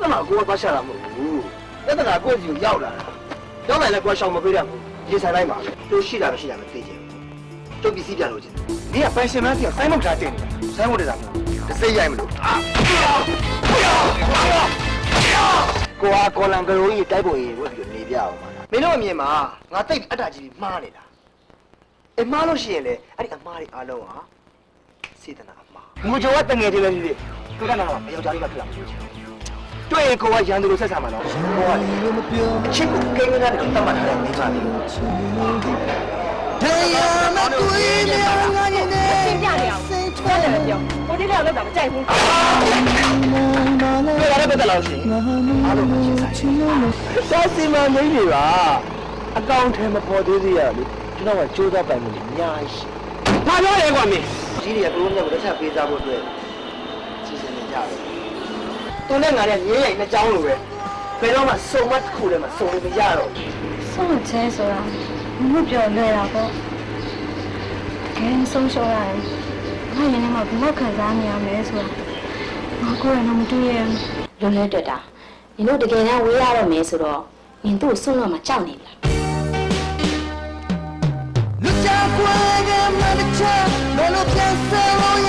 ပြဿနာကိုသွားရှာတာမဟုတ်ဘူးပြဿနာကိုယ့်စီကိုရောက်လာတာရောက်လာလဲကိုယ်ရှောင်မပေးရဘူးရေဆိုင်တိုင်းပါတို့ရှိတာမရှိတာမသိချင်ဘူးတို့ပစ္စည်းပြလို့ချင်းဒီကပိုင်ရှင်မကြီးကဆိုင်းမုတ်ထားတင်နေတာဆိုင်းမုတ်တာမဟုတ်တစ်စိတ်ရိုက်မလို့ကိုကကောလံကရိုးကြီးတိုက်ဖို့ရေးဝတ်ပြီးနေပြအောင်ပါမင်းတို့အမြင်မှာငါတိတ်အတ္တကြီးမှားနေတာအမှားလို့ရှိရင်လေအဲ့ဒီအမှားတွေအားလုံးဟာစေတနာအမှားငိုကြောကတငယ်ချင်းလည်းဒီကိုကနာမယောက်ျားလေးကဖြစ်လာမှာတွေ့ရင်ကိုကရန်သူလိုဆက်ဆံမှာတော့ကိုကလေအချစ်ကိုကိန်းကနေတော့တတ်မှတ်ထားတဲ့မိန်းမလေးတရားမတွေ့တဲ့ငါရဲ့ရှင်းပြနေအောင်ပြောတယ်ပြောကိုတိလည်းလောက်တာမကြိုက်ဘူးပြောရတဲ့ပတ်သက်လို့ရှိရင်အားလုံးကိုရှင်းဆိုင်စောစီမံမိန်းတွေပါအကောင့်ထဲမပေါ်သေးသေးရလေကျွန်တော်ကကြိုးစားပိုင်မှုအများကြီးရှိဘာပြောလဲကွာမင်းကြီးတွေကကိုယ်နဲ့ကိုတစ်ချက်ပေးစားဖို့အတွက်စီစဉ်နေကြတယ်သူနဲ့ငါနဲ့မြင်းရိုင်နှစ်ကြောင်းလိုပဲဘယ်တော့မှစုံမတစ်ခုတည်းမှစုံလို့မရတော့ဆုံးချဲဆိုတာမပြောလွယ်တာပေါ့ခဲဆုံးရှုံးရတယ်ငါရင်ထဲမှာဘယ်လောက်ခံစားနေရမလဲဆိုတာငါကိုယ်လည်းမတွေ့ရလွန်လဲတွေ့တာနင်တို့တကယ်တမ်းဝေးရတော့မယ်ဆိုတော့နင်တို့ဆုံးတော့မှကြောက်နေပြီလားလူကြွယ်ကမှမချလို့ပြန်စလို့